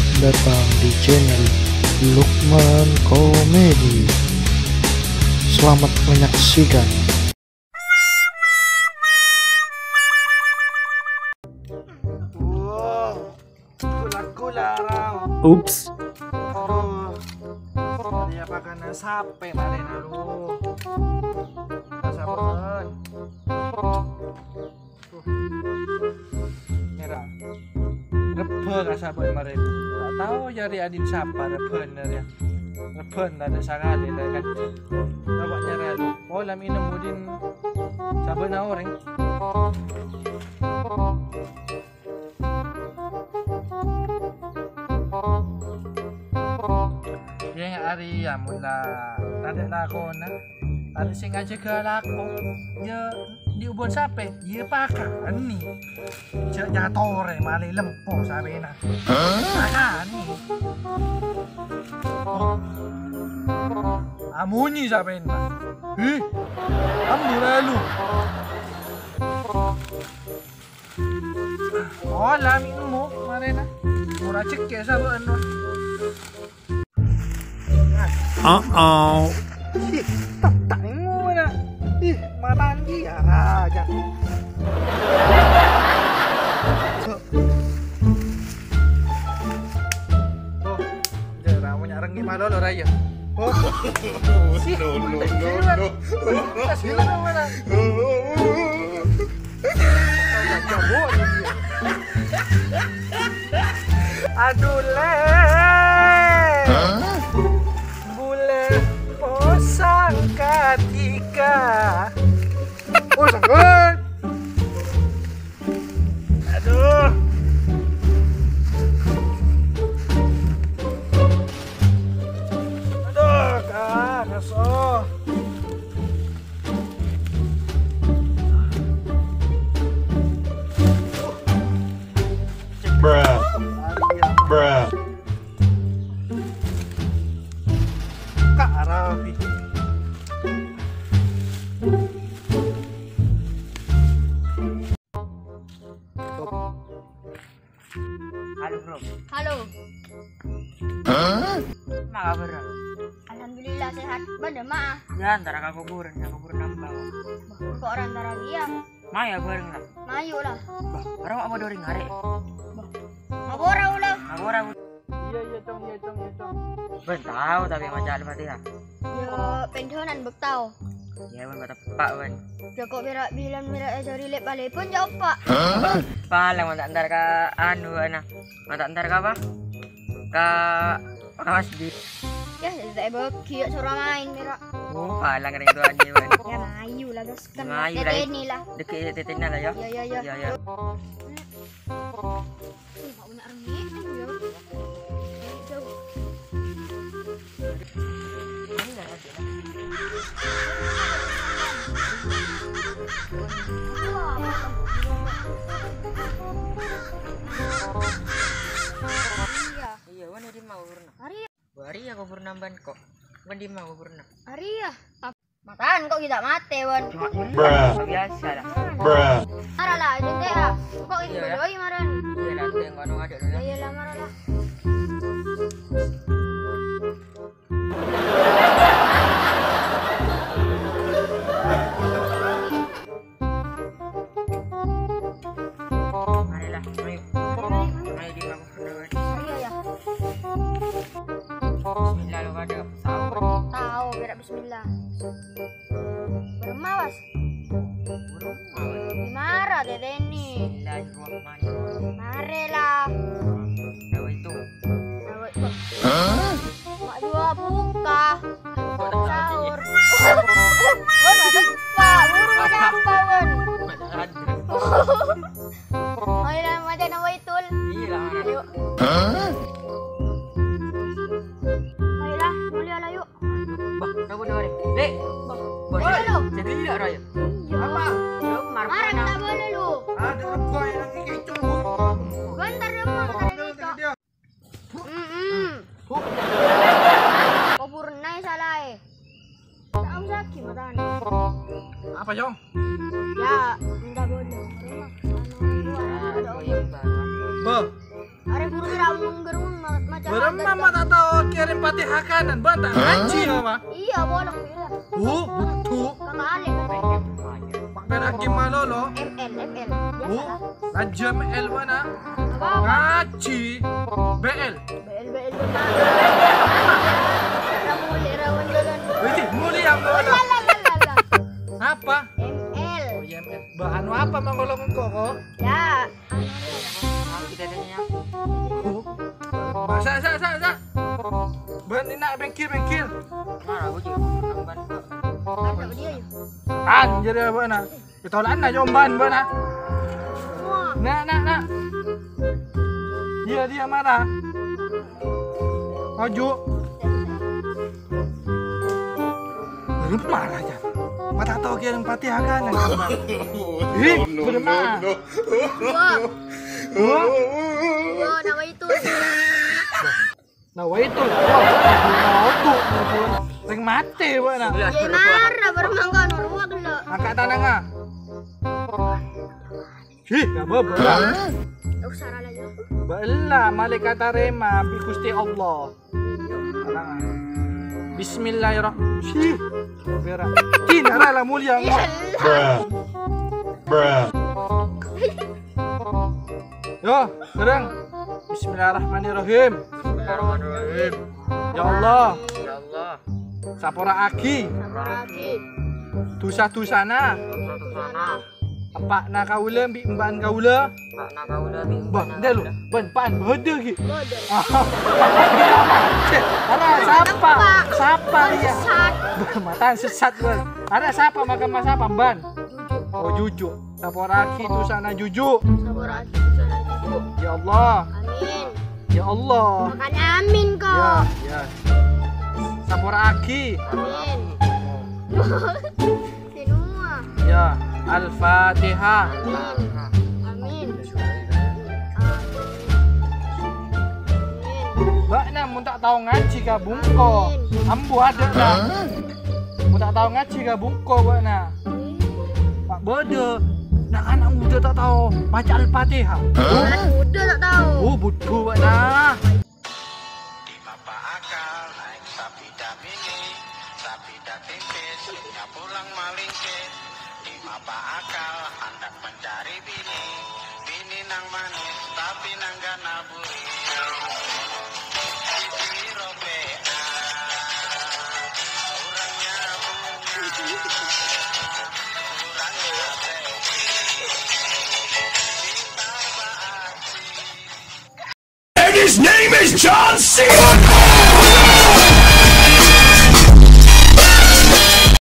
Selamat datang di channel Lukman Komedi. Selamat menyaksikan. Gula-gula raw. Oops. Aduh. Dia pakai nasape mari nalu. Nasapeun. Merah. Repen nasapeun mari. Tak tahu jari adin siapa repen ya. Repen ada sakali lah kan. Bapaknya ralu. Oh lam minum mudin sabun orang. Yang hari ya mula ada lako na ada sing aja ke lako ya di ubon sape ya pakan nih cek jatore mali lempo sape na pakan nih amunyi sape na ambu lalu oh lamin mo mari na murah cek ya sabe anu. Ih, tak na. Ih, matanggi ya aja. Oh, jera mo nyarang ni malo raya. Oh. No. Kasila na mana. Aduh le. Ketika oh sakit aduh kan so bruh Kak Rafi. Halo bro. Halo. Mak kabar? Alhamdulillah sehat. Bada mah. Ya antara kuburan nambah. Kok orang antara dia? Maya bareng lah. Mayu lah. Bah, orang apa doring hari? Ngabora ulah. Ngabora. Iya cong. Ben tahu tapi macam apa dia? Ya pendonan bektau. Ya ben mata pak ben. Joko berak bilang berak dari lep balik pun jawab pak. Paling mata antar ke anu ana. Mata antar ke apa? Ke masjid. Ya saya bagi suruh main berak. Oh, paling kering tuan dia ben. Ya mayu lah guys kan. Mayu lah. Ini lah. Dekat titiknya lah ya. Ya. Mau nak rengi ya. Jauh. Iya, wan di mau purna. Hari ya purna ban kok. Wan di mau purna. Hari ya. Makan kok kita mate wan. Biasa lah. Marah lah, jadi lah. Kok itu doi marah. Iya lah, yang kau ada dulu. Ya lah marah lah. Bismillah lo pada Tahu berak bismillah. Bermawas. Marah dede ini. Bismillahirrahmanirrahim. Mare lah. Tahu itu. Mak dua buka. Sahur. Oh, ada pak. Buru ada apa wan? Ayolah macam nama itu. Iya lah. Yuk. Ayolah, mulia lah yuk. Bah, tahu dah ni. Dek. Boleh lu. Jadi tidak raya. Apa? Marah tak boleh lu. Ada apa yang gitu? Bentar demang tadi itu. Kau purnai salah tak usah sakit matan. Apa Jong? Ya, enggak boleh. Ada Bah. guru berawang gerung macam Barang mama tak tahu kirim Fatihah kanan, bantah ngaji apa? Iya, bolong bilang. Betul. Kakak Alek. Pak beragi malolo. ML. Raja ML mana? Apa? Ngaji. BL. BL. Rawan jalan. Wih, mulia mana? Lalalala. Apa? ML. Oh, iya ML. Bahan apa mangolong kok? Ya. Sa. Ban ini nak bengkir. Ada dia ya. Anjir ya bana. Ketolan na jomban bana. Wah. Nak. Dia marah. Maju. Marah aja. Mata tahu kirim Fatihah kanan. Ih, bermana? Wah, nama itu. Nah, itu lah. Ring mati bana. Ya marah bermangga norwag lo. Angkat tangan ah. Ih, enggak apa-apa. Saran aja. Bala malaikat tarema bi Gusti Allah. Bismillahirrahmanirrahim. Bera. Tinara la mulia. Bruh. Yo, gerang. Bismillahirrahmanirrahim. Ya Allah. Sapora aki. Dosa-dosana. Apa nak kaula bi mban kaula? Bah, dah lu. Ban pan bodoh ki. Ada siapa dia? Matan sesat lu. Ada siapa makan mas apa ban? Oh jujuk. Saporaki tu sana jujuk. Ya Allah. Amin. Ya Allah. Makanya amin kok. Ya. Saporaki. Amin. Semua. Ya. Al-Fatihah. Amin. Mbak nak mun tak tahu ngaji ka bungko. Ambu ada dah. Mun tak tahu ngaji ka bungko mbak nak. Pak bodoh. Nak anak muda tak tahu baca Al-Fatihah. Anak muda tak tahu. Oh bodoh mbak nak. Di mapa akal naik sapi damini, sapi datimpis, nya pulang malingke. Di mapa akal hendak mencari bini nang manis tapi nang gak naburi. Sisi robea, kurangnya bunga, kurangnya baby. Cinta baati. And his name is John C.